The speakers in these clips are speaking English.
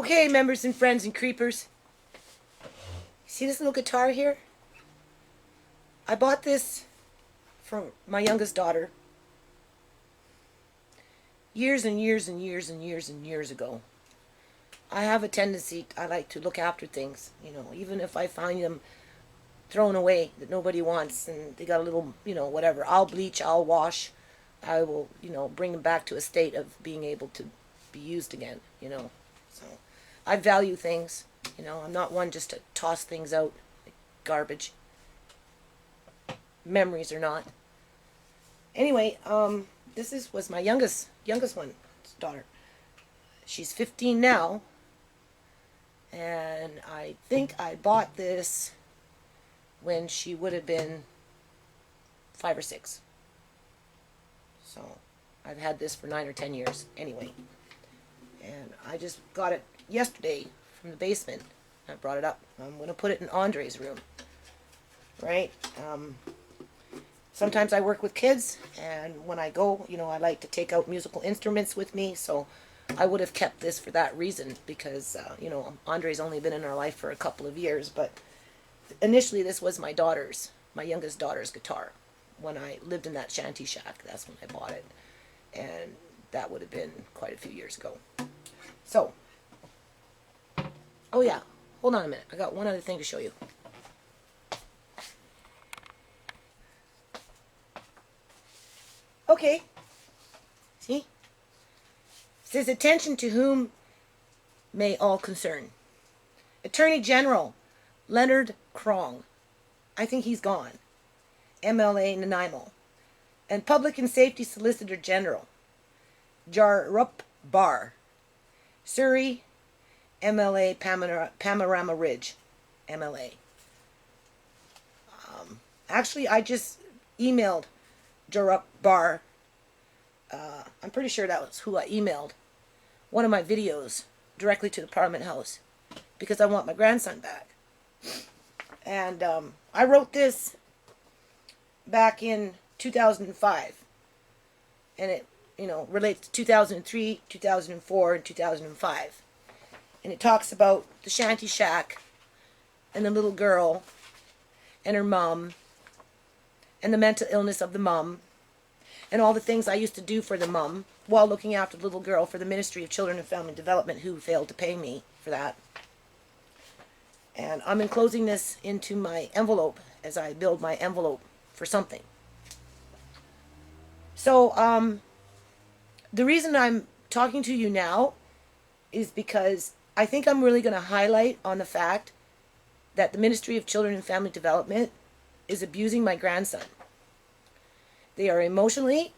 Okay, members and friends and creepers. See this little guitar here? I bought this for my youngest daughter years and years and years and years and years ago. I have a tendency, I like to look after things, even if I find them thrown away that nobody wants and they got a little, whatever. I'll bleach, I'll wash, I will, bring them back to a state of being able to be used again, So I value things, I'm not one just to toss things out like garbage. Memories or not. Anyway, this was my youngest one's daughter. She's 15 now, and I think I bought this when she would have been 5 or 6. So I've had this for 9 or 10 years anyway. And I just got it yesterday from the basement. I brought it up. I'm going to put it in Andre's room. Right? Sometimes I work with kids, and when I go, I like to take out musical instruments with me, so I would have kept this for that reason, because, Andre's only been in our life for a couple of years, but initially this was my youngest daughter's guitar. When I lived in that shanty shack, that's when I bought it, and that would have been quite a few years ago. So, oh yeah, hold on a minute, I got one other thing to show you. Okay, see? It says, attention to whom may all concern. Attorney General Leonard Krong, I think he's gone, MLA Nanaimo, and Public and Safety Solicitor General Jarup Bar, Surrey, MLA Panorama Ridge, MLA. Actually, I just emailed Jarup Bar. I'm pretty sure that was who I emailed one of my videos directly to the Parliament House, because I want my grandson back. And I wrote this back in 2005, and it relates to 2003, 2004, and 2005, and it talks about the shanty shack and the little girl and her mom and the mental illness of the mom, and all the things I used to do for the mom while looking after the little girl for the Ministry of Children and Family Development, who failed to pay me for that. And I'm enclosing this into my envelope as I build my envelope for something. So, the reason I'm talking to you now is because I think I'm really going to highlight on the fact that the Ministry of Children and Family Development is abusing my grandson. They are emotionally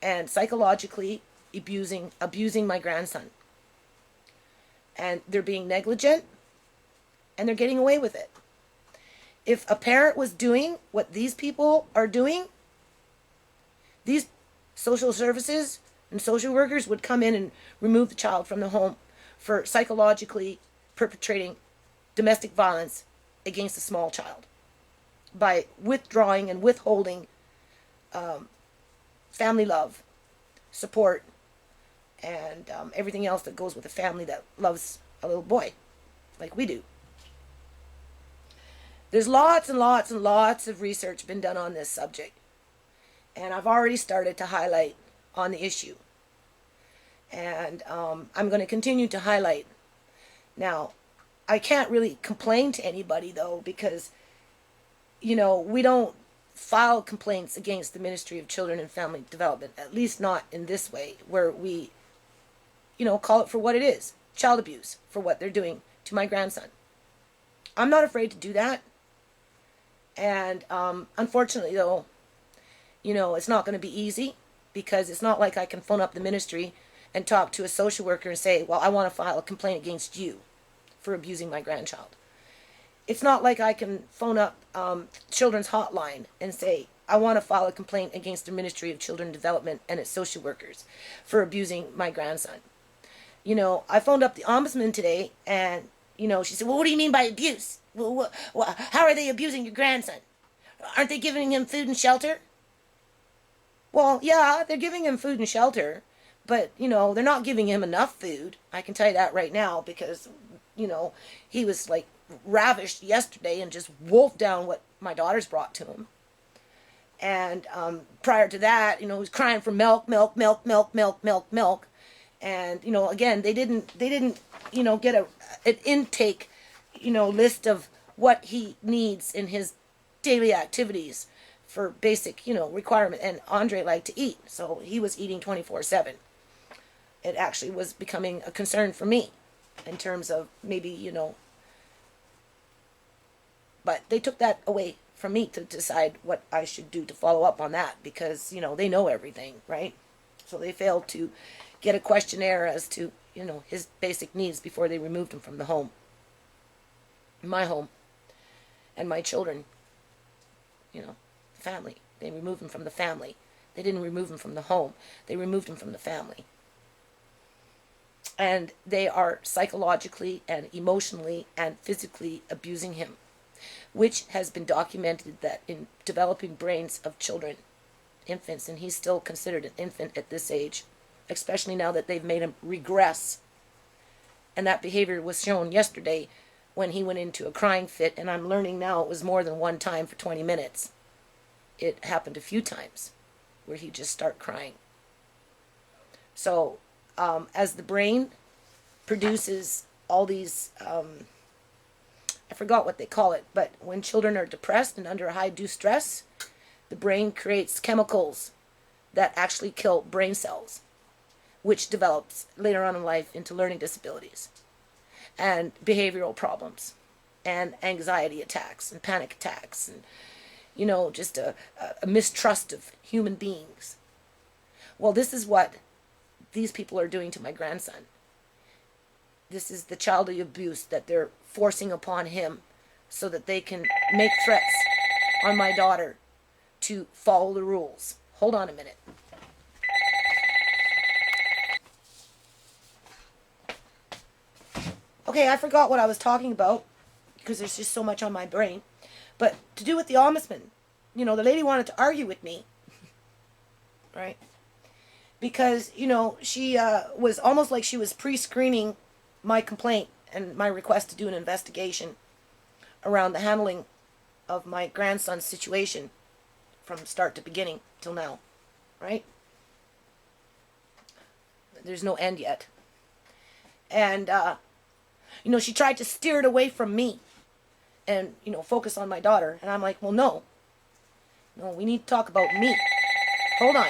and psychologically abusing my grandson. And they're being negligent, and they're getting away with it. If a parent was doing what these people are doing, these social services and social workers would come in and remove the child from the home for psychologically perpetrating domestic violence against a small child by withdrawing and withholding family love, support, and everything else that goes with a family that loves a little boy, like we do. There's lots and lots and lots of research been done on this subject, and I've already started to highlight on the issue. And I'm going to continue to highlight. Now, I can't really complain to anybody, though, because, we don't file complaints against the Ministry of Children and Family Development, at least not in this way, where we, call it for what it is, child abuse, for what they're doing to my grandson. I'm not afraid to do that. And unfortunately, though, it's not going to be easy, because it's not like I can phone up the ministry and talk to a social worker and say, well, I want to file a complaint against you for abusing my grandchild. It's not like I can phone up Children's Hotline and say, I want to file a complaint against the Ministry of Children Development and its social workers for abusing my grandson. I phoned up the ombudsman today, and, she said, well, what do you mean by abuse? How are they abusing your grandson? Aren't they giving him food and shelter? Well, yeah, they're giving him food and shelter, But, you know, they're not giving him enough food. I can tell you that right now because, you know, he was like ravished yesterday and just wolfed down what my daughters brought to him. And prior to that, you know, he was crying for milk, milk, milk, milk, milk, milk, milk. And, you know, again, they didn't, you know, get an intake, you know, list of what he needs in his daily activities for basic, you know, requirement. And Andre liked to eat, so he was eating 24/7. It actually was becoming a concern for me in terms of maybe, you know, but they took that away from me to decide what I should do to follow up on that because, you know, they know everything, right? So they failed to get a questionnaire as to, you know, his basic needs before they removed him from the home. My home. And my children. You know, family. They removed him from the family. They didn't remove him from the home. They removed him from the family. And they are psychologically and emotionally and physically abusing him, which has been documented that in developing brains of children, infants, and he's still considered an infant at this age, especially now that they've made him regress. And that behavior was shown yesterday when he went into a crying fit, and I'm learning now it was more than one time for 20 minutes. It happened a few times where he'd just start crying. So as the brain produces all these, I forgot what they call it, but when children are depressed and under high due stress, the brain creates chemicals that actually kill brain cells, which develops later on in life into learning disabilities and behavioral problems and anxiety attacks and panic attacks and, you know, just a mistrust of human beings. Well, this is what these people are doing to my grandson. This is the child abuse that they're forcing upon him so that they can make threats on my daughter to follow the rules. Hold on a minute. Okay, I forgot what I was talking about because there's just so much on my brain. But to do with the ombudsman, you know, the lady wanted to argue with me, right? Because, you know, she was almost like she was pre-screening my complaint and my request to do an investigation around the handling of my grandson's situation from start to beginning till now, right? There's no end yet. And, you know, she tried to steer it away from me and, you know, focus on my daughter. And I'm like, well, no, we need to talk about me. Hold on.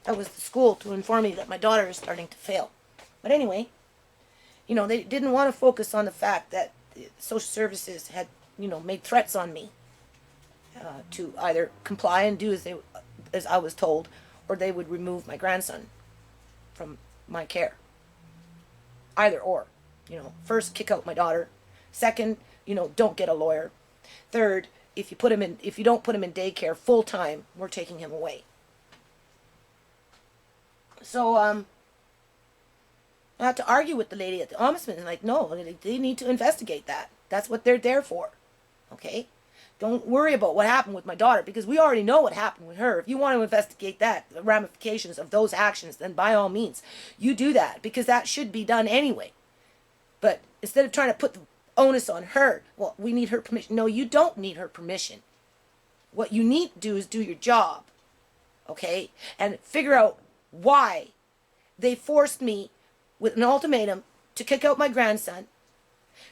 That was the school to inform me that my daughter is starting to fail. But anyway, you know, they didn't want to focus on the fact that social services had, you know, made threats on me to either comply and do as I was told, or they would remove my grandson from my care. Either or, you know, first kick out my daughter, second, you know, don't get a lawyer, third, if you don't put him in daycare full time, we're taking him away. So I had to argue with the lady at the ombudsman and like, no, they need to investigate that. That's what they're there for. Okay? Don't worry about what happened with my daughter because we already know what happened with her. If you want to investigate that, the ramifications of those actions, then by all means, you do that because that should be done anyway. But instead of trying to put the onus on her, well, we need her permission. No, you don't need her permission. What you need to do is do your job. Okay? And figure out why they forced me with an ultimatum to kick out my grandson.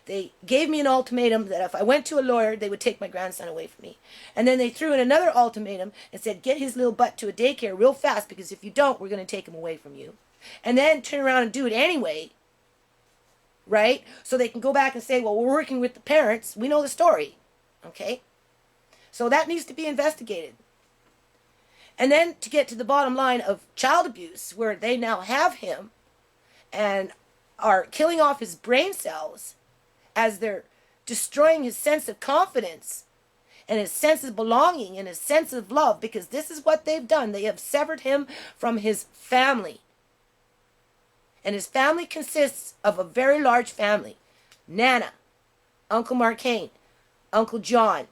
They gave me an ultimatum that if I went to a lawyer, they would take my grandson away from me. And then they threw in another ultimatum and said, get his little butt to a daycare real fast because if you don't, we're going to take him away from you. And then turn around and do it anyway, right? So they can go back and say, well, we're working with the parents. We know the story, okay? So that needs to be investigated. And then to get to the bottom line of child abuse, where they now have him and are killing off his brain cells as they're destroying his sense of confidence and his sense of belonging and his sense of love, because this is what they've done. They have severed him from his family. And his family consists of a very large family. Nana, Uncle Marcane, Uncle John,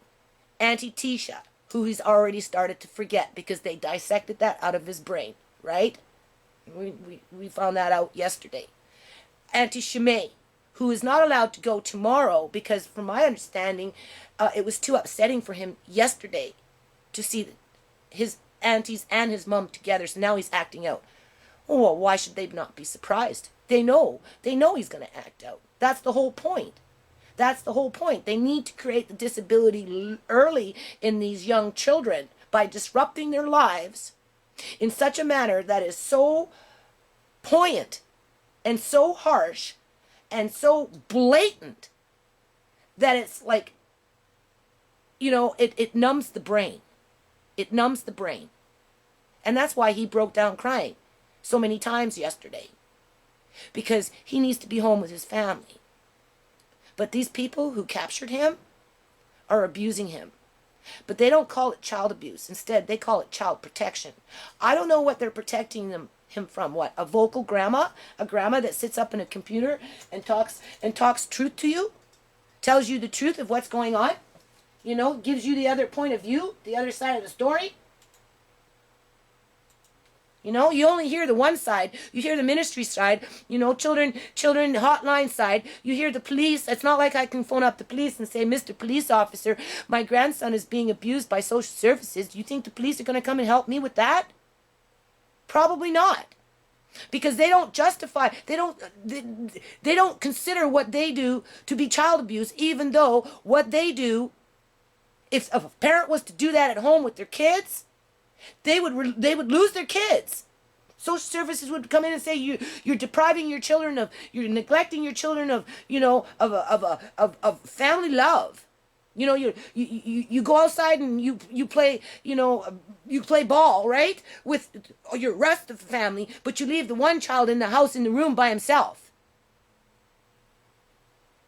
Auntie Tisha, who he's already started to forget because they dissected that out of his brain, right? We found that out yesterday. Auntie Shimei, who is not allowed to go tomorrow because, from my understanding, it was too upsetting for him yesterday to see his aunties and his mom together. So now he's acting out. Oh, well, why should they not be surprised? They know he's going to act out. That's the whole point. That's the whole point. They need to create the disability early in these young children by disrupting their lives in such a manner that is so poignant and so harsh and so blatant that it's like, it numbs the brain. It numbs the brain. And that's why he broke down crying so many times yesterday. Because he needs to be home with his family. But these people who captured him are abusing him. But they don't call it child abuse. Instead, they call it child protection. I don't know what they're protecting him from. What? A vocal grandma? A grandma that sits up in a computer and talks truth to you? Tells you the truth of what's going on? Gives you the other point of view, the other side of the story? You only hear the one side. You hear the ministry side, children hotline side. You hear the police. It's not like I can phone up the police and say, Mr. Police Officer, my grandson is being abused by social services. Do you think the police are going to come and help me with that? Probably not. Because they don't justify, they don't consider what they do to be child abuse, even though what they do, if a parent was to do that at home with their kids, they would lose their kids. Social services would come in and say you're depriving your children you're neglecting your children of family love. You go outside and you play you play ball, right, with your rest of the family, but you leave the one child in the house in the room by himself.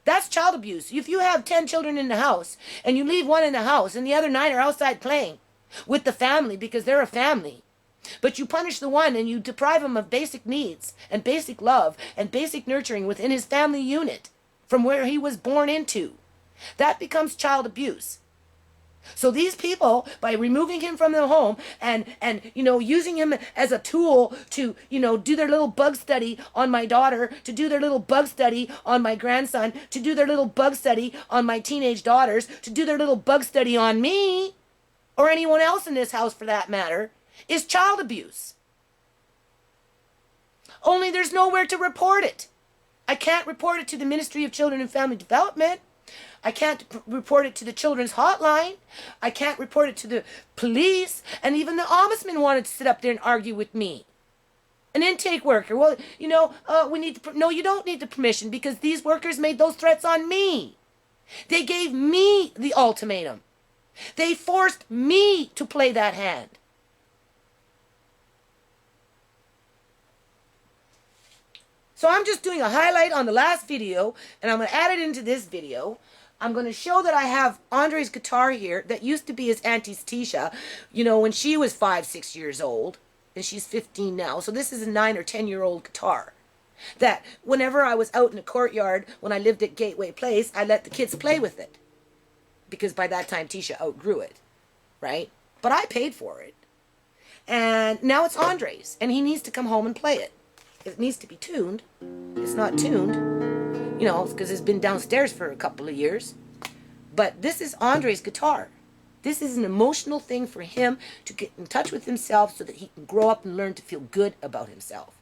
That's child abuse. If you have 10 children in the house and you leave one in the house and the other 9 are outside playing with the family because they're a family, but you punish the one and you deprive him of basic needs and basic love and basic nurturing within his family unit from where he was born into, that becomes child abuse. So these people, by removing him from the home and using him as a tool to do their little bug study on my daughter, to do their little bug study on my grandson, to do their little bug study on my teenage daughters, to do their little bug study on me, or anyone else in this house for that matter, is child abuse. Only there's nowhere to report it. I can't report it to the Ministry of Children and Family Development. I can't report it to the Children's Hotline. I can't report it to the police. And even the ombudsman wanted to sit up there and argue with me. An intake worker. Well, we need no, you don't need the permission because these workers made those threats on me. They gave me the ultimatum. They forced me to play that hand. So I'm just doing a highlight on the last video, and I'm going to add it into this video. I'm going to show that I have Andre's guitar here that used to be his auntie's Tisha, when she was 5-6 years old, and she's 15 now. So this is a 9 or 10-year-old guitar that whenever I was out in the courtyard when I lived at Gateway Place, I let the kids play with it. Because by that time, Tisha outgrew it, right? But I paid for it. And now it's Andre's, and he needs to come home and play it. It needs to be tuned. It's not tuned, because it's been downstairs for a couple of years. But this is Andre's guitar. This is an emotional thing for him to get in touch with himself so that he can grow up and learn to feel good about himself.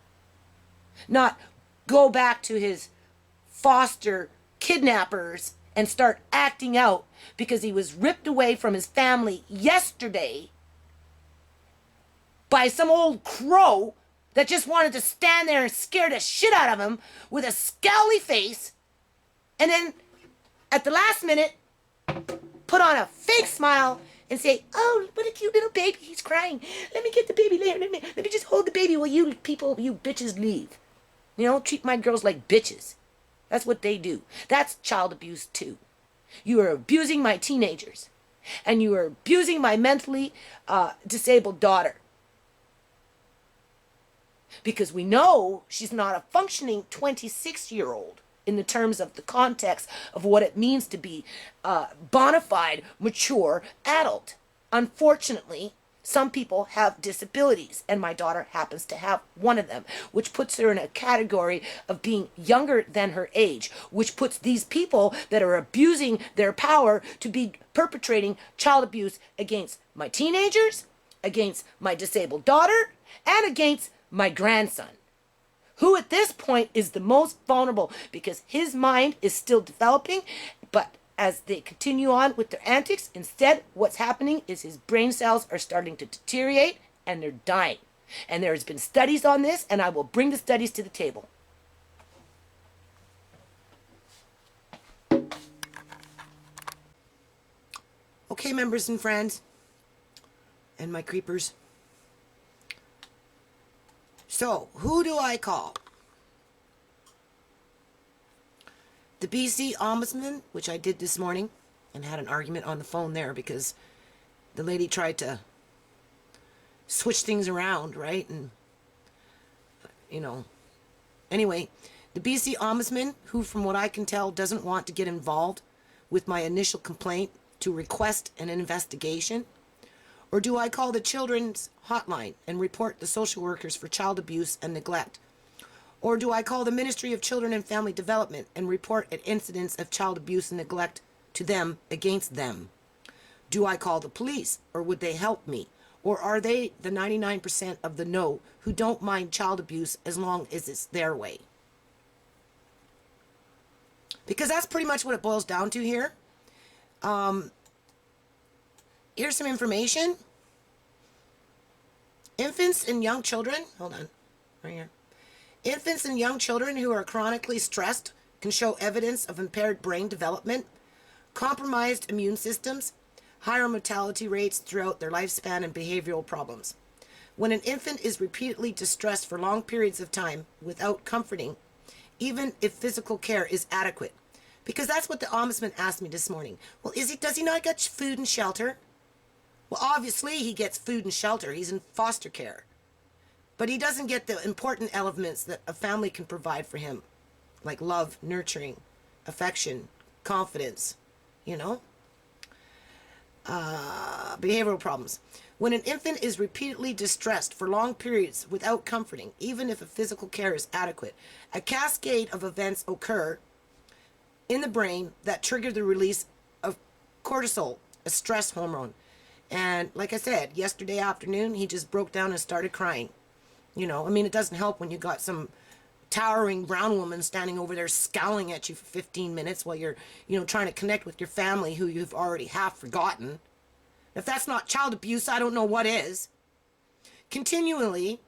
Not go back to his foster kidnappers and start acting out because he was ripped away from his family yesterday by some old crow that just wanted to stand there and scare the shit out of him with a scowly face, and then at the last minute put on a fake smile and say, "Oh, what a cute little baby, he's crying. Let me get the baby later. Let me just hold the baby while you bitches leave." Treat my girls like bitches. That's what they do. That's child abuse too. You are abusing my teenagers. And you are abusing my mentally disabled daughter. Because we know she's not a functioning 26-year-old in the terms of the context of what it means to be a bona fide, mature adult. Unfortunately, some people have disabilities, and my daughter happens to have one of them, which puts her in a category of being younger than her age, which puts these people that are abusing their power to be perpetrating child abuse against my teenagers, against my disabled daughter, and against my grandson, who at this point is the most vulnerable because his mind is still developing, but as they continue on with their antics, instead what's happening is his brain cells are starting to deteriorate and they're dying. And there has been studies on this, and I will bring the studies to the table. Okay, members and friends, and my creepers. So, who do I call? The BC Ombudsman, which I did this morning, and had an argument on the phone there because the lady tried to switch things around, right? And, anyway, the BC Ombudsman, who from what I can tell doesn't want to get involved with my initial complaint to request an investigation. Or do I call the Children's Hotline and report the social workers for child abuse and neglect? Or do I call the Ministry of Children and Family Development and report an incidents of child abuse and neglect to them against them? Do I call the police, or would they help me? Or are they the 99% of the no who don't mind child abuse as long as it's their way? Because that's pretty much what it boils down to here. Here's some information. Infants and young children, hold on, right here. Infants and young children who are chronically stressed can show evidence of impaired brain development, compromised immune systems, higher mortality rates throughout their lifespan, and behavioral problems. When an infant is repeatedly distressed for long periods of time without comforting, even if physical care is adequate, because that's what the ombudsman asked me this morning. Well, does he not get food and shelter? Well, obviously he gets food and shelter. He's in foster care. But he doesn't get the important elements that a family can provide for him, like love, nurturing, affection, confidence, behavioral problems. When an infant is repeatedly distressed for long periods without comforting, even if a physical care is adequate, a cascade of events occur in the brain that trigger the release of cortisol, a stress hormone. And like I said, yesterday afternoon, he just broke down and started crying. It doesn't help when you got some towering brown woman standing over there scowling at you for 15 minutes while you're, trying to connect with your family who you've already half forgotten. If that's not child abuse, I don't know what is. Continually,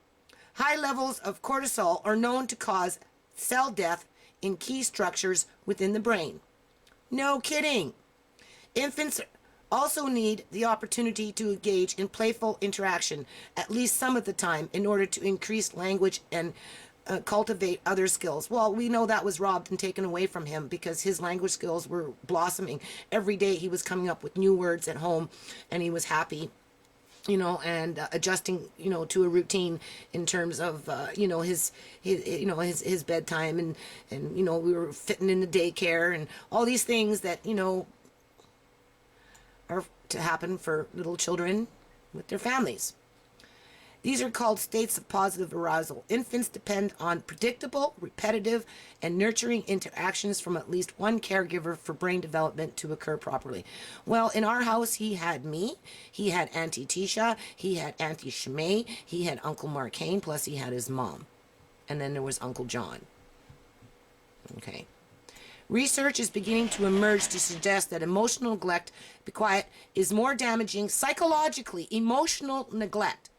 high levels of cortisol are known to cause cell death in key structures within the brain. No kidding. Infants also need the opportunity to engage in playful interaction at least some of the time in order to increase language and cultivate other skills. Well, we know that was robbed and taken away from him because his language skills were blossoming. Every day he was coming up with new words at home and he was happy, and adjusting, to a routine in terms of, his bedtime and, we were fitting in the daycare and all these things that, are to happen for little children with their families. These are called states of positive arousal. Infants depend on predictable, repetitive, and nurturing interactions from at least one caregiver for brain development to occur properly. Well, in our house, he had me, he had Auntie Tisha, he had Auntie Shemay, he had Uncle Marcane, plus he had his mom. And then there was Uncle John. Okay. Research is beginning to emerge to suggest that emotional neglect, be quiet, is more damaging psychologically. Emotional neglect.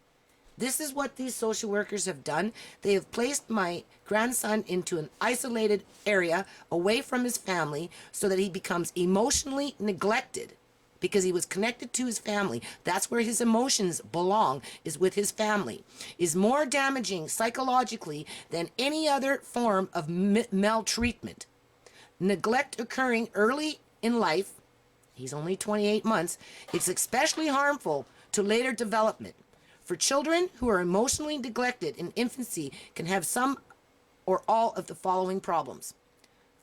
This is what these social workers have done. They have placed my grandson into an isolated area away from his family so that he becomes emotionally neglected because he was connected to his family. That's where his emotions belong, is with his family. Is more damaging psychologically than any other form of maltreatment. Neglect occurring early in life, he's only 28 months, it's especially harmful to later development. For children who are emotionally neglected in infancy can have some or all of the following problems.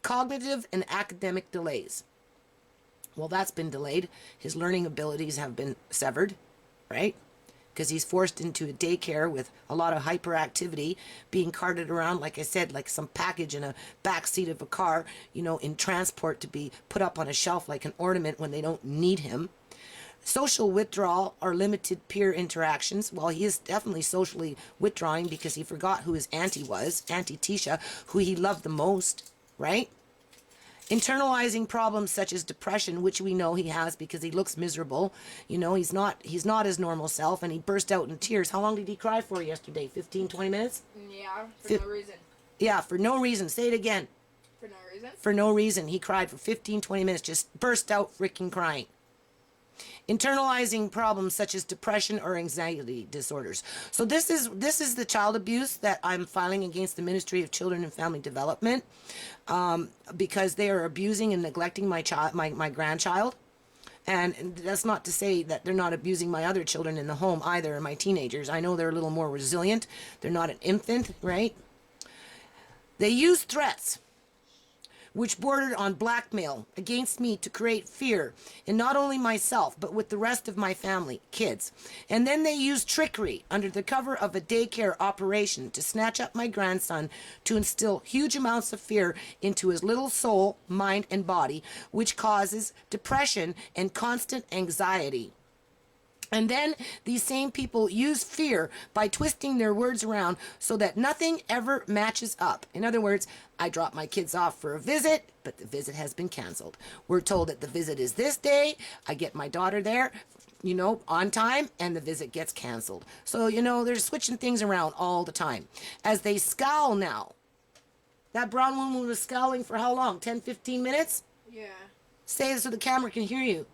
Cognitive and academic delays. Well, that's been delayed. His learning abilities have been severed, right? Because he's forced into a daycare with a lot of hyperactivity, being carted around, like I said, like some package in a back seat of a car, you know, in transport to be put up on a shelf like an ornament when they don't need him. Social withdrawal or limited peer interactions. Well, he is definitely socially withdrawing because he forgot who his auntie was, Auntie Tisha, who he loved the most, right? Internalizing problems such as depression, which we know he has because he looks miserable. You know, he's not his normal self, and he burst out in tears. How long did he cry for yesterday? 15, 20 minutes? Yeah, for no reason. Yeah, for no reason. Say it again. For no reason? For no reason. He cried for 15, 20 minutes, just burst out freaking crying. Internalizing problems such as depression or anxiety disorders. So this is the child abuse that I'm filing against the Ministry of Children and Family Development, because they are abusing and neglecting my grandchild. And that's not to say that they're not abusing my other children in the home either, my teenagers. I know they're a little more resilient. They're not an infant, right? They use threats, which bordered on blackmail against me to create fear in not only myself, but with the rest of my family, kids. And then they used trickery under the cover of a daycare operation to snatch up my grandson, to instill huge amounts of fear into his little soul, mind, and body, which causes depression and constant anxiety. And then these same people use fear by twisting their words around so that nothing ever matches up. In other words, I drop my kids off for a visit, but the visit has been canceled. We're told that the visit is this day. I get my daughter there, you know, on time, and the visit gets canceled. So, you know, they're switching things around all the time. As they scowl now. That brown woman was scowling for how long? 10, 15 minutes? Yeah. Say it so the camera can hear you.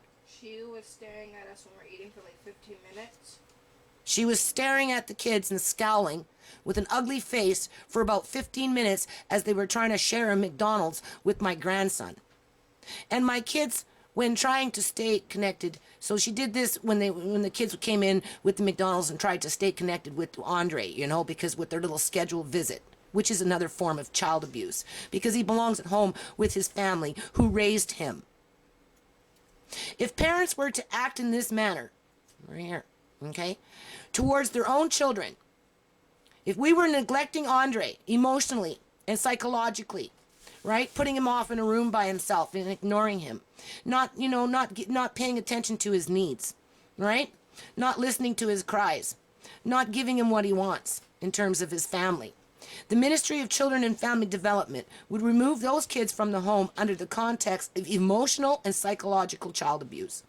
She was staring at us when we're eating for like 15 minutes. She was staring at the kids and scowling with an ugly face for about 15 minutes as they were trying to share a McDonald's with my grandson. And my kids, when trying to stay connected, so she did this when the kids came in with the McDonald's and tried to stay connected with Andre, you know, because with their little scheduled visit, which is another form of child abuse, because he belongs at home with his family who raised him. If parents were to act in this manner, right here, okay, towards their own children, if we were neglecting Andre emotionally and psychologically, right, putting him off in a room by himself and ignoring him, not paying attention to his needs, right, not listening to his cries, not giving him what he wants in terms of his family, the Ministry of Children and Family Development would remove those kids from the home under the context of emotional and psychological child abuse.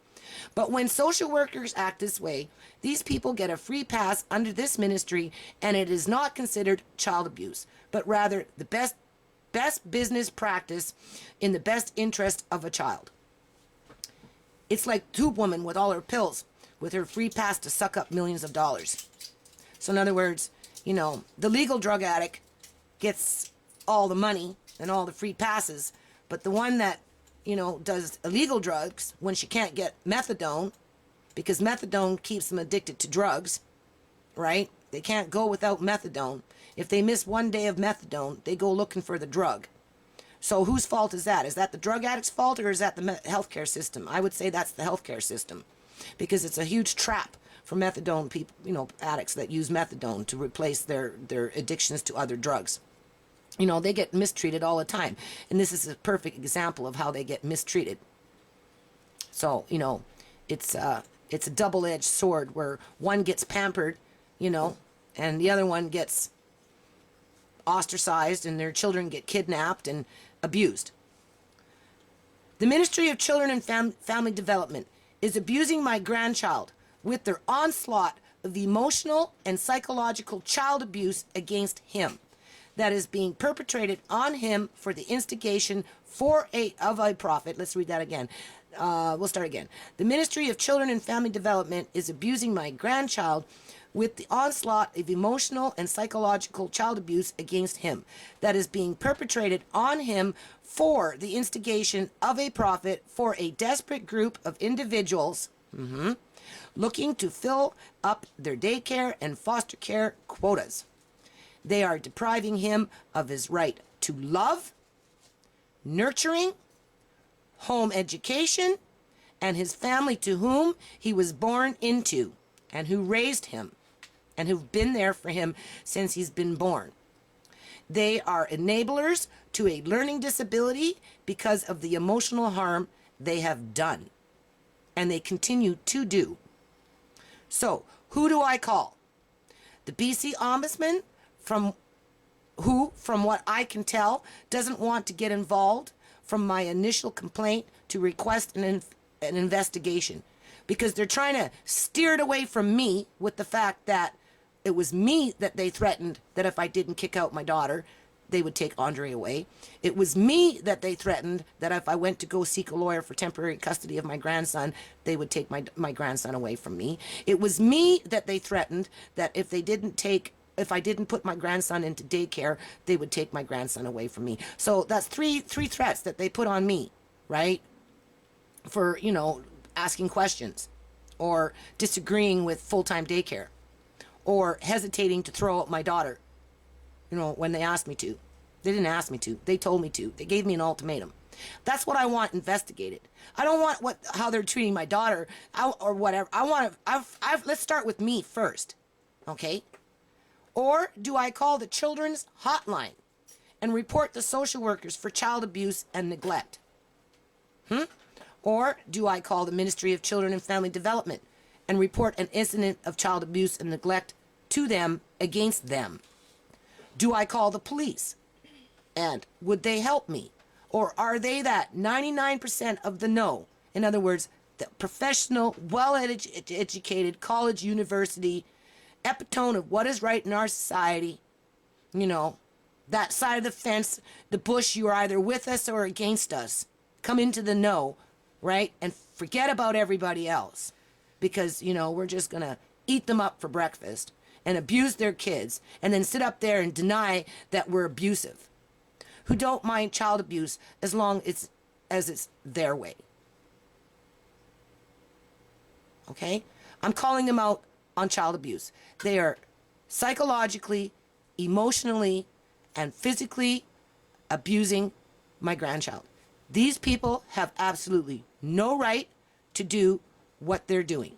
But when social workers act this way, these people get a free pass under this ministry, and it is not considered child abuse, but rather the best business practice in the best interest of a child. It's like Tube Woman with all her pills, with her free pass to suck up millions of dollars. So in other words, you know, the legal drug addict gets all the money and all the free passes, but the one that, you know, does illegal drugs when she can't get methadone, because methadone keeps them addicted to drugs, right? They can't go without methadone. If they miss one day of methadone, they go looking for the drug. So whose fault is that? Is that the drug addict's fault, or is that the healthcare system? I would say that's the healthcare system, because it's a huge trap for methadone people, you know, addicts that use methadone to replace their addictions to other drugs. You know, they get mistreated all the time, and this is a perfect example of how they get mistreated. So, you know, it's a double-edged sword where one gets pampered, you know, and the other one gets ostracized, and their children get kidnapped and abused. The Ministry of Children and Family Development is abusing my grandchild with their onslaught of emotional and psychological child abuse against him that is being perpetrated on him for the instigation of a profit. Let's read that again. We'll start again. The Ministry of Children and Family Development is abusing my grandchild with the onslaught of emotional and psychological child abuse against him that is being perpetrated on him for the instigation of a profit for a desperate group of individuals looking to fill up their daycare and foster care quotas. They are depriving him of his right to love, nurturing, home education, and his family to whom he was born into and who raised him and who've been there for him since he's been born. They are enablers to a learning disability because of the emotional harm they have done and they continue to do. So, who do I call? The BC Ombudsman, from what I can tell, doesn't want to get involved from my initial complaint to request an investigation because they're trying to steer it away from me with the fact that it was me that they threatened that if I didn't kick out my daughter, they would take Andre away. It was me that they threatened that if I went to go seek a lawyer for temporary custody of my grandson, they would take my grandson away from me. It was me that they threatened that if I didn't put my grandson into daycare, they would take my grandson away from me. So that's three threats that they put on me, right? For, asking questions or disagreeing with full-time daycare or hesitating to throw out my daughter, when they asked me to. They didn't ask me to. They told me to. They gave me an ultimatum. That's what I want investigated. I don't want how they're treating my daughter or whatever. Let's start with me first, okay? Or do I call the children's hotline and report the social workers for child abuse and neglect? Or do I call the Ministry of Children and Family Development and report an incident of child abuse and neglect to them against them? Do I call the police? And would they help me? Or are they that 99% of the no? In other words, the professional, well-educated, college, university, epitome of what is right in our society, that side of the fence, the bush, you are either with us or against us. Come into the no, right? And forget about everybody else. Because, we're just going to eat them up for breakfast and abuse their kids and then sit up there and deny that we're abusive. Who don't mind child abuse as long as it's their way. Okay? I'm calling them out on child abuse. They are psychologically, emotionally, and physically abusing my grandchild. These people have absolutely no right to do what they're doing.